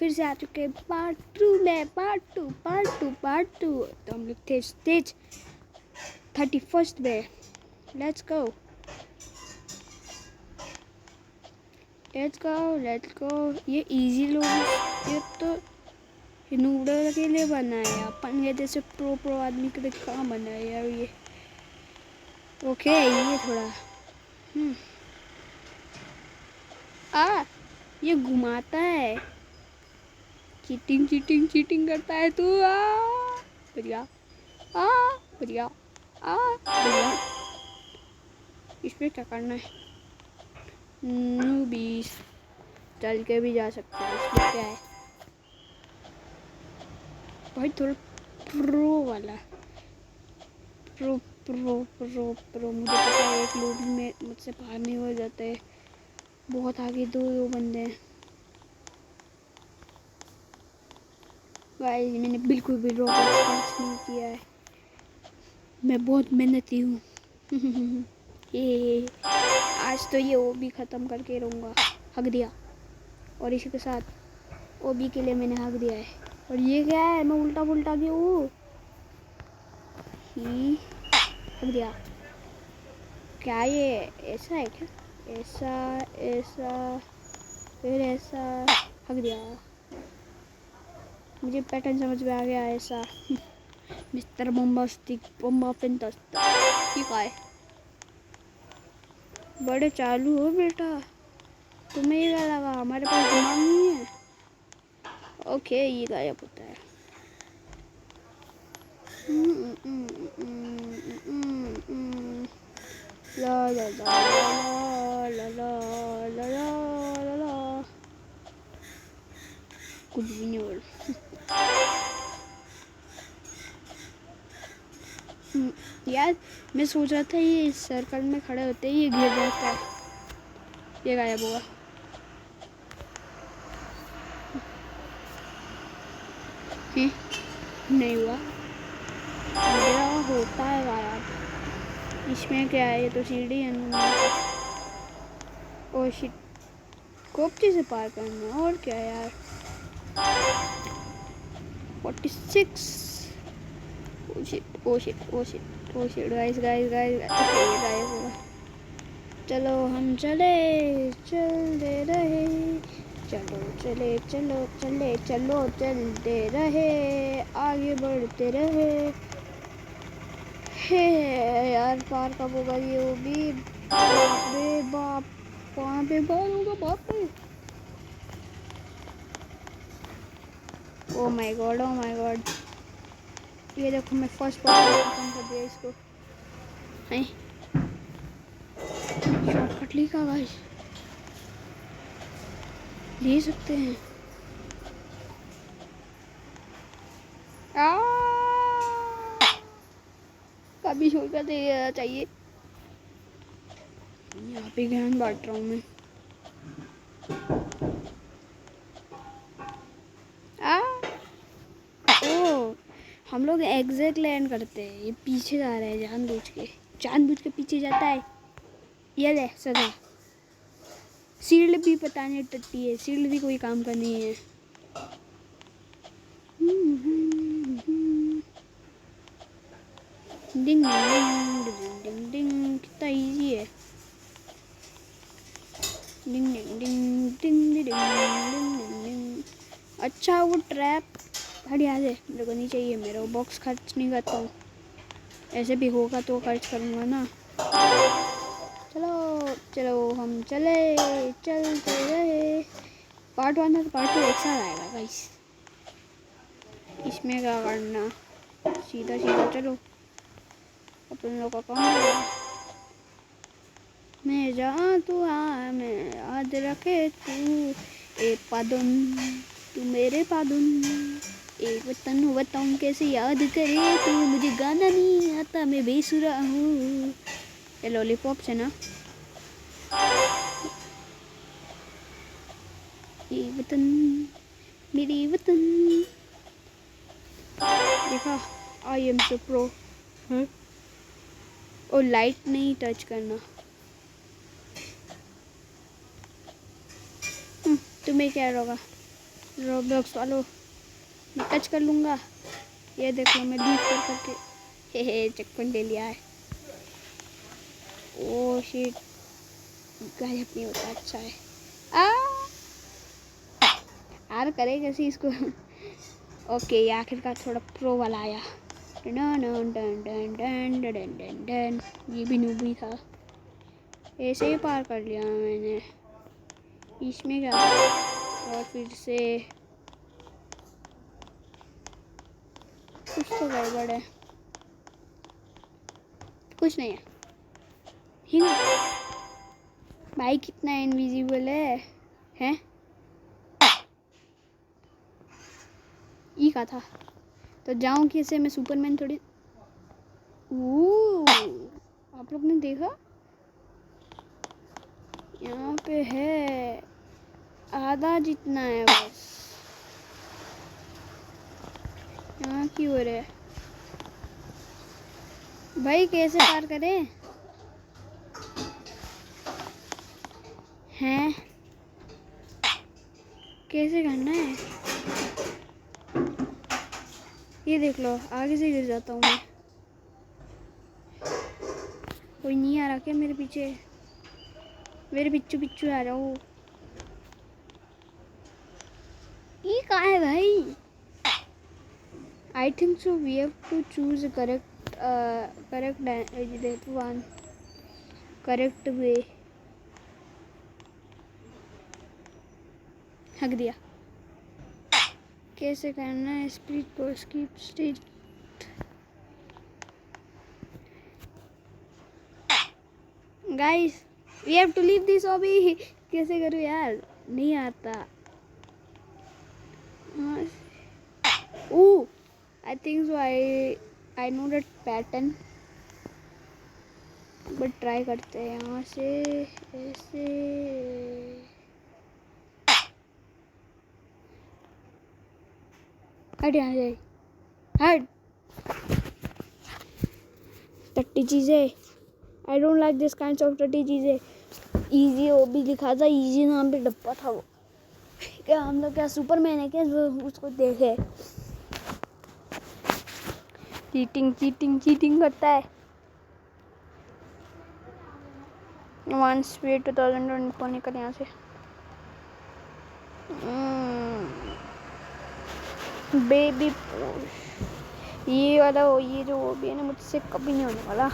फिर से आ चुके हैं पार्ट 2 में। पार्ट 2। तो हम लोग थे स्टेज 31 में। Let's go. ये इजी लोग, ये तो नूडल के लिए बना है। अपन ये जैसे प्रो आदमी के लिए कहाँ बना है यार ये। ओके ये थोड़ा ये घुमाता है। चीटिंग करता है तू। बढ़िया बढ़िया बढ़िया। इसमें क्या करना है? नूबीस चल के भी जा सकते हैं, इसमें क्या है भाई। थोड़ा प्रो वाला प्रो मुझे पता है एक लोग में मुझसे पार नहीं हो जाते। बहुत आगे दो बंदे हैं गाइस। मैंने बिल्कुल भी रॉकेट खर्च नहीं किया है। मैं बहुत मेहनती हूँ। ये आज तो ये ओबी ख़त्म करके रहूँगा। हक दिया। और इसी के साथ ओबी के लिए मैंने हक दिया है। और ये क्या है? मैं उल्टा पुल्टा गया हूँ। हक दिया। क्या ये ऐसा है क्या? ऐसा फिर ऐसा। हक दिया। मुझे पैटर्न समझ में आ गया ऐसा। मिस्टर बम्बास्टिक बम्बा फैंटास्टिक। ये क्या है? बड़े चालू हो बेटा। तुम्हें ये क्या लगा हमारे पास दिमाग नहीं है? ओके ये गायब होता है। ला ला ला ला ला ला ला ला। कुछ भी नहीं बोल। यार मैं सोच रहा था ये इस सर्कल में खड़े होते ही ये गिर जाता है। ये गायब हुआ। नहीं हुआ। मेरा होता है गायब। इसमें क्या है? ये तो सीढ़ी है। Oh shit. कोपचे से पार करना है और क्या यार। 46। ओ शिट गाइस ओके ये गायब हुआ। चलो हम चलते रहे। चलते रहे। आगे बढ़ते रहे। हे यार पार कब होगा ये? वो भी बाप रे बाप। कहाँ पे पार होगा बाप रे। ओ माय गॉड ये देखो मैं फर्स्ट पार्ट खत्म कर दिया इसको। हैं शॉर्टकट लिखा गाइस। ले सकते हैं। कभी शॉर्टकट देना चाहिए। यहाँ पे ज्ञान बांट रहा हूँ मैं। ओ हम लोग एग्जैक्ट लैंड करते हैं। ये पीछे जा रहा है जानबूझ के पीछे जाता है। ये ले सजा। शील्ड भी पता नहीं टट्टी है। शील्ड भी कोई काम का नहीं है। डिंग डिंग डिंग कितना इजी है। डिंग डिंग डिंग डिंग डिंग डिंग। अच्छा वो ट्रैप हटिया से मेरे को नहीं चाहिए। मेरा वो बॉक्स खर्च नहीं करता हूँ। ऐसे भी होगा तो खर्च करूँगा ना। चलो हम चलते रहे। पार्ट 1 और पार्ट 2 एक साथ आएगा गाइस। इसमें क्या करना? सीधा चलो। अपन लोग का काम है। मैं जहाँ तू आ मैं याद रखे तू। ए पादुन तू मेरे पादुन। एक वतन कैसे याद करे तू। मुझे गाना नहीं आता मैं बेसुरा हूँ। ये लॉलीपॉप से ना। ये वतन मेरी वतन। देखा आई एम सो प्रो। और लाइट नहीं टच करना। तुम्हें क्या होगा? रोब्लॉक्स वालों, मैं टच कर लूँगा। ये देख लो, मैं लीव कर करके हे चेकपॉइंट ले लिया है। ओ शिट, गायब नहीं होता, अच्छा है। आर करे कैसे इसको। ओके, आखिरकार थोड़ा प्रो वाला आया। Done done done done done done done done. ये भी नूबी था, ऐसे ही पार कर लिया मैंने। इसमें क्या था? और फिर से कुछ तो गड़बड़ है। कुछ नहीं है ही ना। भाई कितना इनविजिबल है हैं? ई का था तो जाऊं कैसे? मैं सुपरमैन थोड़ी। आप लोग ने देखा, यहाँ पे है, आधा जितना है बस। यहाँ की हो रहा है भाई, कैसे पार करें हैं? कैसे करना है? ये देख लो, आगे से गिर जाता हूँ मैं। कोई नहीं आ रहा क्या मेरे पीछे? मेरे पिच्चू पिच्चू आ रहा हूँ। ये कहाँ है भाई? I think so we have to choose correct one, correct way. हक दिया। कैसे करना है? स्प्लिट को skip stage. Guys we have to leave this hobby. कैसे करूँ यार, नहीं आता। Oh I think so I know that pattern, but try करते हैं। यहाँ से ऐसे हट, यहाँ से हट। टट्टी चीज़ें, I don't like this kind of टट्टी चीज़ें। इजी वो भी लिखा था, इजी नाम पे डब्बा था वो। क्या हम लोग क्या सुपरमैन है क्या जो उसको देखे? चीटिंग चीटिंग चीटिंग करता है। 1/2020 को निकल यहाँ से। बेबी पोश, ये वाला ये जो वो भी है ना, मुझसे कभी नहीं होने वाला।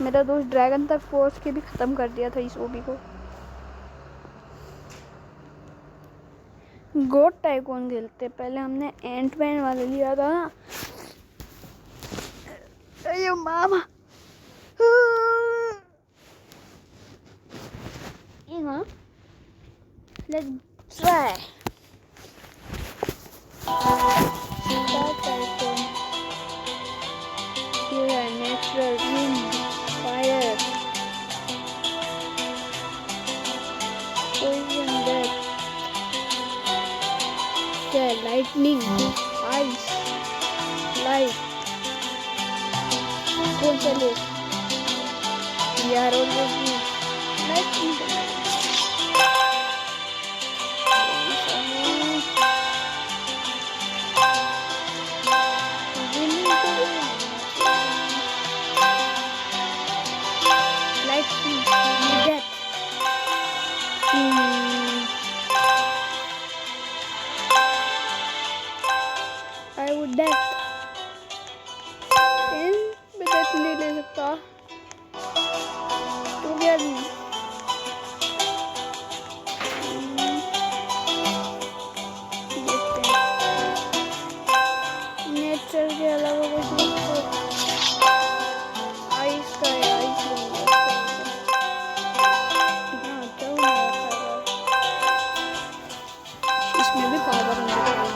मेरा दोस्त ड्रैगन तक पहुंच के भी ख़त्म कर दिया था इस ओबी को। गोट टाइकून खेलते, पहले हमने एंटमैन वाला लिया था ना। अयो मामा, let's try. Natural wind, fire, poison death, lightning, ice, light. कौन सा ले? We are always new. Lightning. Lightning, death. I would death. मैं death नहीं ले सकता। तो क्या नहीं? देखते हैं। नेचर के अलावा कुछ नहीं। आइस का है, आइस लूँगा। हाँ, क्या होने वाला है? इसमें भी पावर नहीं है।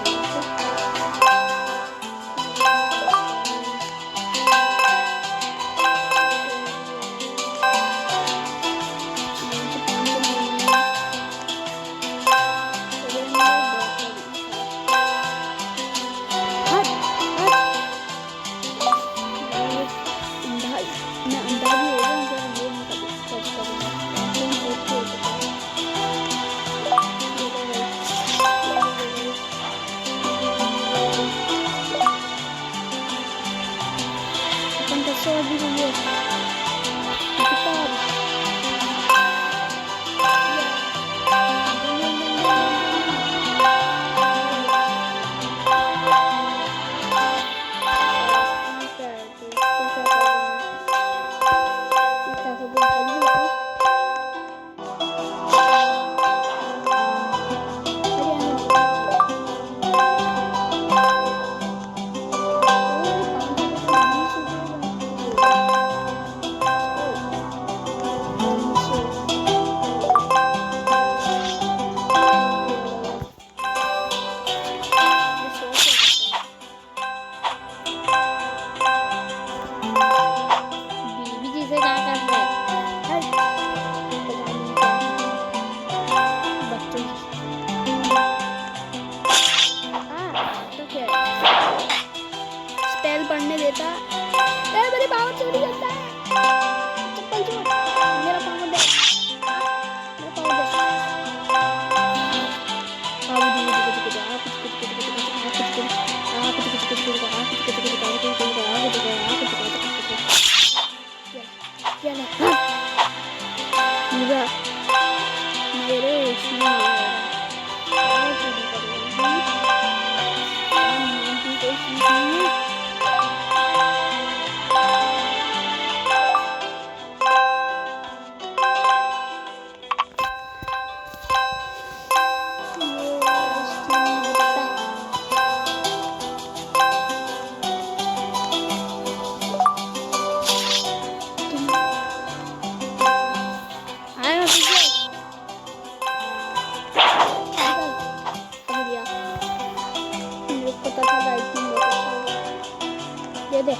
दे,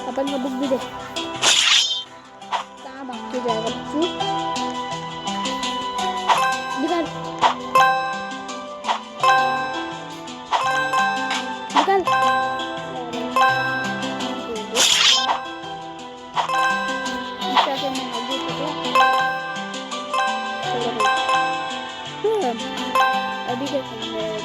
अपन का बुक भी दे। कहाँ भाग के जाएगा बच्चू? निकाल निकाल। अभी क्या करना है?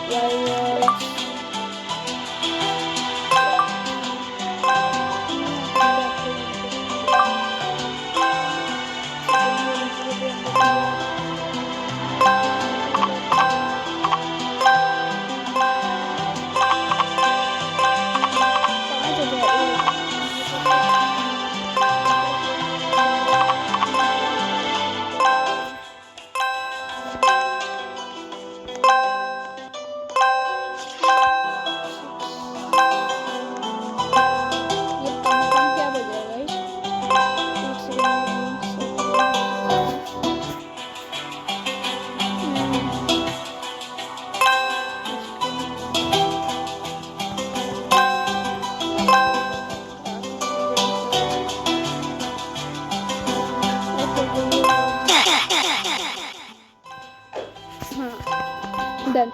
डन।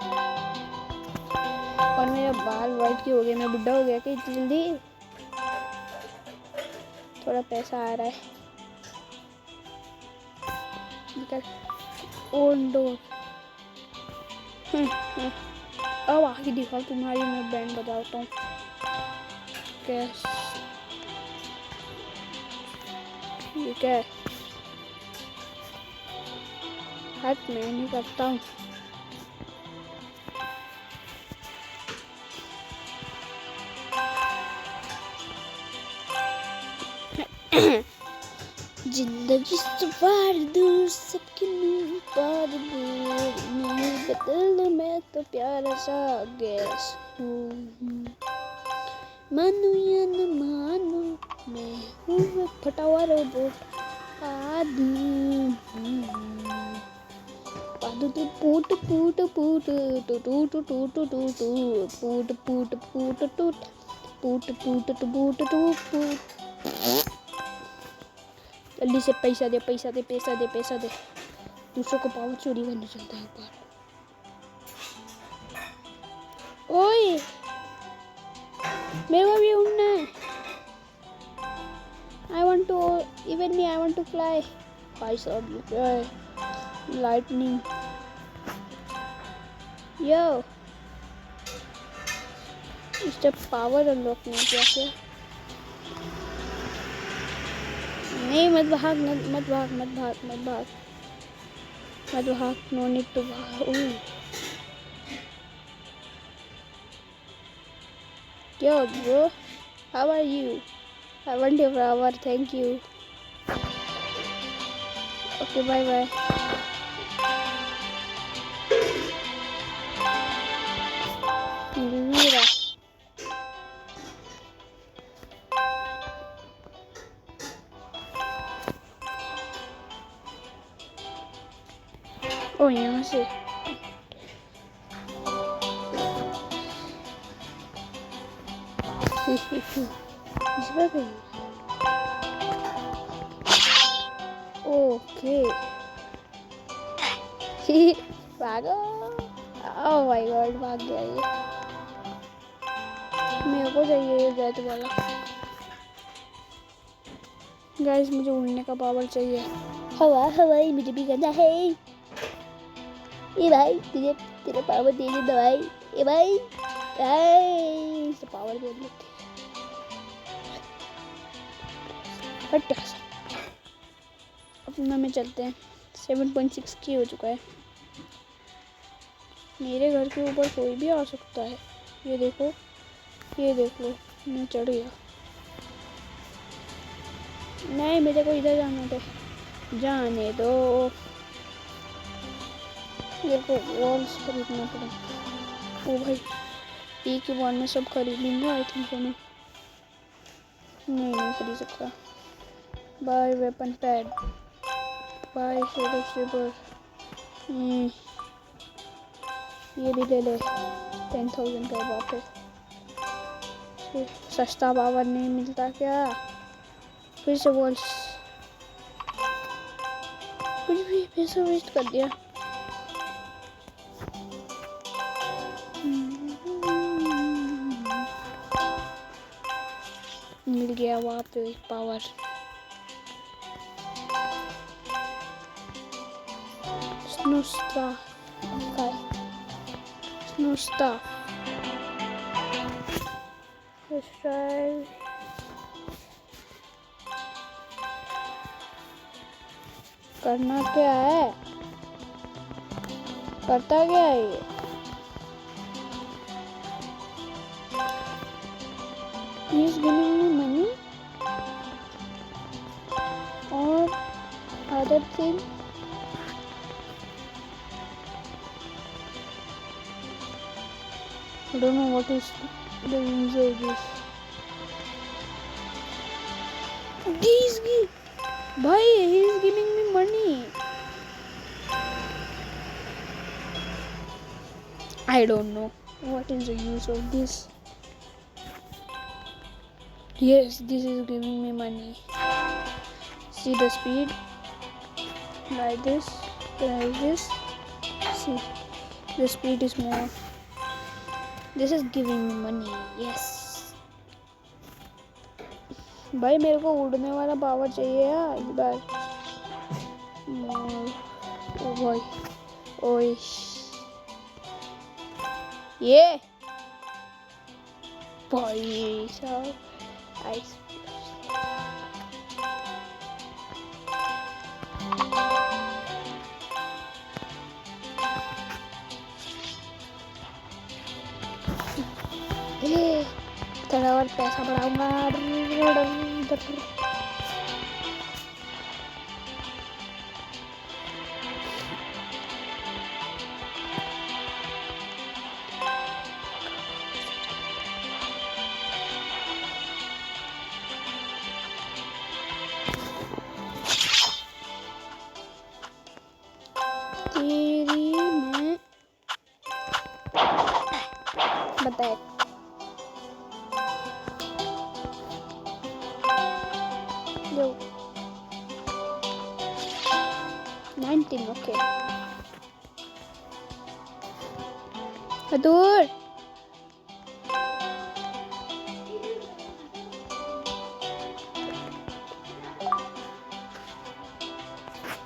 और मेरा बाल वाइट क्यों हो गया? मैं बुढ़ा हो गया क्या इतनी जल्दी? थोड़ा पैसा आ रहा है। निकल। Own door. अब आगे दिखाओ तुम्हारी, मैं बैंड बजाता हूँ। कैश ठीक है, हट मैं नहीं करता हूँ। जिंदगी सवार दूर सबके मुंह पर दूर, नहीं बदल मैं तो प्यारा सा गैस हूँ। मानो या न मानो मैं हूँ फटा हुआ रोबोट आदू। पादू तो पूट पूट पूट टू टू टू टू टू टू टू पूट पूट पूट टूट पूट पूट टू पूट टू पूट। जल्दी से पैसा दे पैसा दे पैसा दे पैसा दे। दूसरों को पावर चोरी करने चलता है एक बार। ओए मेरे को भी उड़ना है। I want to, even me I want to fly. I saw you fly. Lightning. Yo. इसका पावर अनलॉक नहीं किया क्या? नहीं मत भाग मत भाग मत भाग मत भाग मत भाग। नो नीड टू भाग। Yo bro, how are you? I want your flower, thank you. Okay, bye bye. Mira. Oh, यहाँ से ओके। भागो। ओह माय गॉड, भाग गया ये। मेरे को चाहिए ये जेट वाला। गाइस मुझे उड़ने का पावर चाहिए। हवा हवाई मुझे भी करना है। ये भाई तुझे तेरा पावर दे दे दवाई। ये भाई इसे पावर दे दे। अपना में चलते हैं। 7.6 की हो चुका है। मेरे घर के ऊपर कोई भी आ सकता है। ये देखो ये देख लो, मैं चढ़ गया। नहीं मेरे को इधर जाना था, जाने दो। मेरे को वॉल्स खरीदना पड़ा। ओ भाई एक के बाद में सब खरीद लूँगा आई थिंक। मैं नहीं खरीद सकता। Buy weapon pad, buy shadow saber. ये भी ले ले। 10,000 का बात है। सस्ता पावर नहीं मिलता क्या? फिर से बोल, कुछ भी पैसा वेस्ट कर दिया। मिल गया वहाँ पे पावर। स्नो स्टाफ करना क्या है? करता क्या है ये? He's giving me money or other thing. I don't know what is the use of this. Bhai, he is giving me money. I don't know what is the use of this. Yes, this is giving me money. See the speed, like this. See, the speed is more. This is giving me money. Yes. भाई मेरे को उड़ने वाला power चाहिए यार इस बार। ओ भाई, ओए ये भाई साहब आइस। थोड़ा और पैसा बढ़ाऊंगा। तेरी मैं बताए Yo. 19, okay. Adur.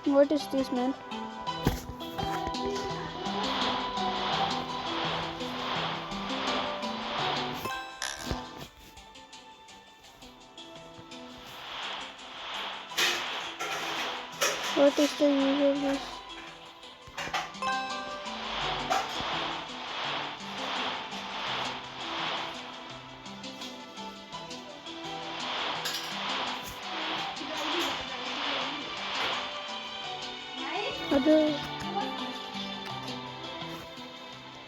What is this, man? What is the use of this? Adur.